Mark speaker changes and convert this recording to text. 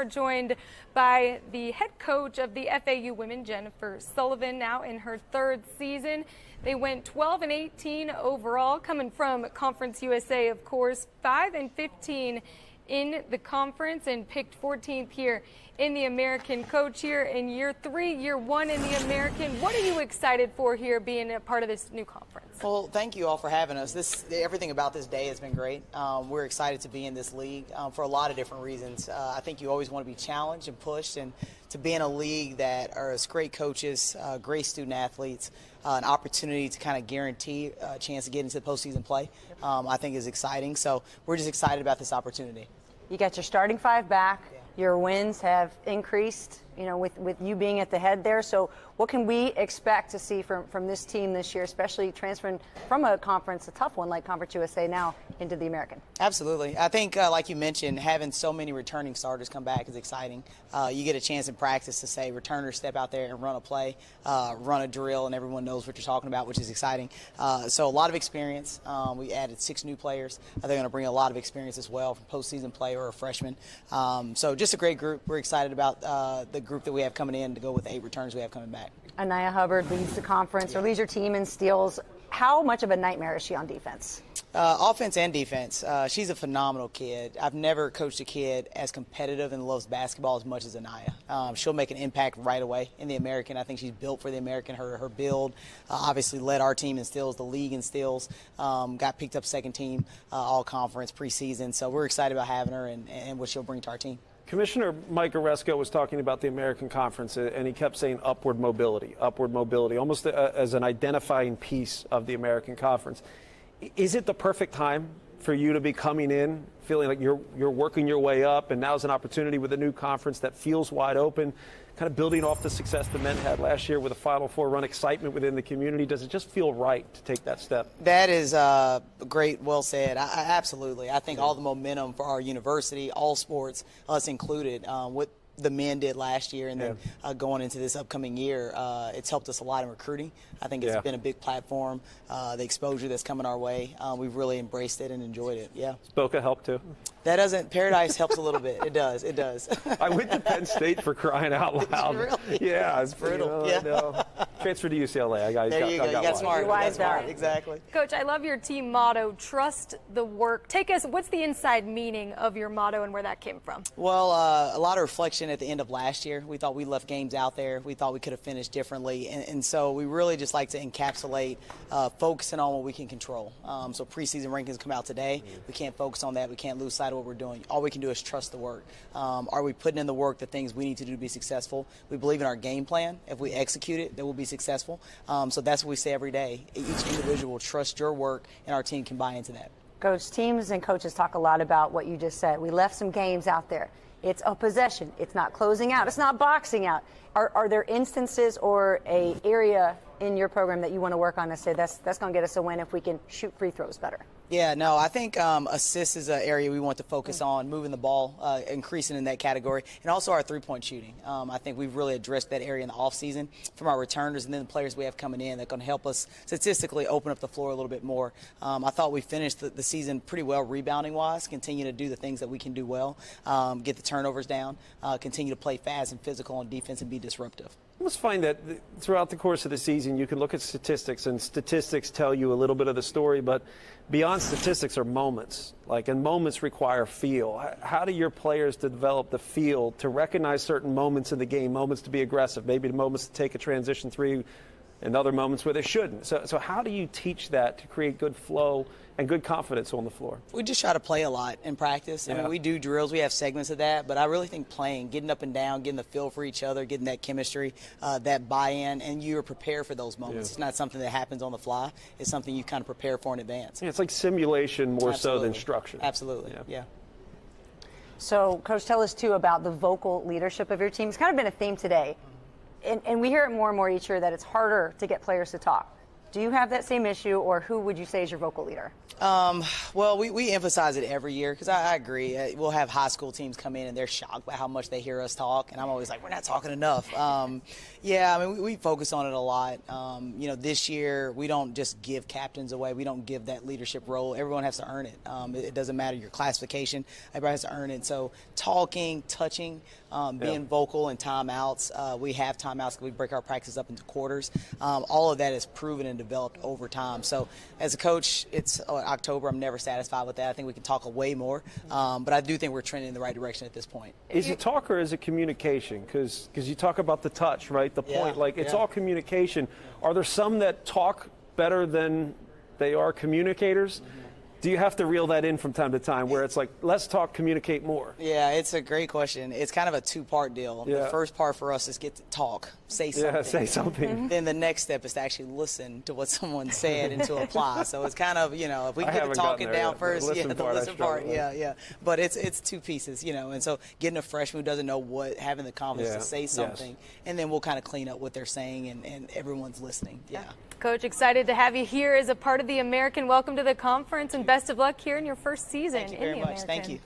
Speaker 1: We're joined by the head coach of the FAU women, Jennifer Sullivan, now in her third season. They went 12-18 overall, coming from Conference USA, of course, 5-15 in the conference, and picked 14th here in the American. Coach, here in year 3, year 1 in the American, what are you excited for here being a part of this new conference?
Speaker 2: Well, thank you all for having us. Everything about this day has been great. We're excited to be in this league for a lot of different reasons. I think you always want to be challenged and pushed, and to be in a league that are great coaches, great student athletes, an opportunity to kind of guarantee a chance to get into the postseason play, I think is exciting. So we're just excited about this opportunity.
Speaker 3: You got your starting 5 back. Your wins have increased, with you being at the head there. So what can we expect to see from this team this year, especially transferring from a conference, a tough one like Conference USA now, into the American? Absolutely.
Speaker 2: I think, like you mentioned, having so many returning starters come back is exciting. You get a chance in practice to say, returners step out there and run a play, run a drill, and everyone knows what you're talking about, which is exciting. So a lot of experience. We added 6 new players. They're going to bring a lot of experience as well from postseason play or a freshman. So just a great group. We're excited about the group that we have coming in to go with the 8 returns we have coming back.
Speaker 3: Anaya Hubbard leads the conference, or leads your team in steals. How much of a nightmare is she on defense?
Speaker 2: Offense and defense. She's a phenomenal kid. I've never coached a kid as competitive and loves basketball as much as Anaya. She'll make an impact right away in the American. I think she's built for the American. Her build obviously led our team in steals, the league in steals. Got picked up second team all conference preseason. So we're excited about having her and what she'll bring to our team.
Speaker 4: Commissioner Mike Oresco was talking about the American Conference, and he kept saying upward mobility, almost as an identifying piece of the American Conference. Is it the perfect time for you to be coming in, feeling like you're working your way up, and now's an opportunity with a new conference that feels wide open, kind of building off the success the men had last year with a Final Four run, excitement within the community? Does it just feel right to take that step?
Speaker 2: That is great, well said. Absolutely. I think all the momentum for our university, all sports, us included, what the men did last year and then going into this upcoming year, it's helped us a lot in recruiting. I think it's been a big platform. The exposure that's coming our way, we've really embraced it and enjoyed it. Yeah.
Speaker 4: Boca helped too?
Speaker 2: That doesn't. Paradise helps a little bit. It does. It does.
Speaker 4: I went to Penn State for crying out loud.
Speaker 2: Really?
Speaker 4: Yeah,
Speaker 2: it's brutal.
Speaker 4: I know. Transferred to UCLA. I got
Speaker 2: smart.
Speaker 3: You got
Speaker 2: smart. Exactly.
Speaker 1: Coach, I love your team motto, trust the work. Take us, what's the inside meaning of your motto and where that came from?
Speaker 2: Well, a lot of reflection at the end of last year. We thought we left games out there. We thought we could have finished differently. And so we really just like to encapsulate focusing on what we can control. So preseason rankings come out today. We can't focus on that. We can't lose sight of what we're doing. All we can do is trust the work. Are we putting in the work, the things we need to do to be successful? We believe in our game plan. If we execute it, then we'll be successful. So that's what we say every day. Each individual, trust your work, and our team can buy into that.
Speaker 3: Coach, teams and coaches talk a lot about what you just said. We left some games out there. It's a possession. It's not closing out. It's not boxing out. Are there instances or a area in your program that you want to work on to say that's going to get us a win if we can shoot free throws better?
Speaker 2: Yeah, no, I think assists is an area we want to focus on, moving the ball, increasing in that category, and also our three-point shooting. I think we've really addressed that area in the offseason from our returners and then the players we have coming in that are going to help us statistically open up the floor a little bit more. I thought we finished the season pretty well rebounding-wise, continue to do the things that we can do well, get the turnovers down, continue to play fast and physical on defense and be disruptive.
Speaker 4: I almost find that throughout the course of the season, you can look at statistics, and statistics tell you a little bit of the story, but beyond statistics are moments, and moments require feel. How do your players develop the feel to recognize certain moments in the game, moments to be aggressive, maybe the moments to take a transition three, and other moments where they shouldn't? So how do you teach that to create good flow and good confidence on the floor?
Speaker 2: We just try to play a lot in practice. I mean, we do drills. We have segments of that. But I really think playing, getting up and down, getting the feel for each other, getting that chemistry, that buy-in, and you're prepared for those moments. It's not something that happens on the fly. It's something you kind of prepare for in advance.
Speaker 4: Yeah, it's like simulation more so than structure.
Speaker 2: Absolutely, yeah.
Speaker 3: So, Coach, tell us, too, about the vocal leadership of your team. It's kind of been a theme today. And we hear it more and more each year that it's harder to get players to talk. Do you have that same issue, or who would you say is your vocal leader?
Speaker 2: Well, we emphasize it every year because I agree. We'll have high school teams come in and they're shocked by how much they hear us talk, and I'm always like, we're not talking enough. Yeah, I mean, we focus on it a lot. This year we don't just give captains away. We don't give that leadership role. Everyone has to earn it. It doesn't matter your classification. Everybody has to earn it. So talking, touching, being vocal in timeouts. We have timeouts. We break our practice up into quarters. All of that is proven and developed over time. So as a coach, it's October. I'm never satisfied with that. I think we can talk way more. But I do think we're trending in the right direction at this point.
Speaker 4: Is it talk or is it communication? Because you talk about the touch, right? The point, it's all communication. Are there some that talk better than they are communicators? Do you have to reel that in from time to time where it's like, let's talk, communicate more?
Speaker 2: Yeah, it's a great question. It's kind of a two-part deal.
Speaker 4: Yeah.
Speaker 2: The first part for us is get to talk, say something.
Speaker 4: Yeah, say something.
Speaker 2: Then the next step is to actually listen to what someone said and to apply. So it's kind of, if we get the talking down first, the listen part, yeah. But it's two pieces, and so getting a freshman who doesn't know what, having the confidence to say something, and then we'll kind of clean up what they're saying and everyone's listening. Yeah.
Speaker 1: Coach, excited to have you here as a part of the American. Welcome to the conference and best of luck here in your first season.
Speaker 2: Thank you very much. Thank you.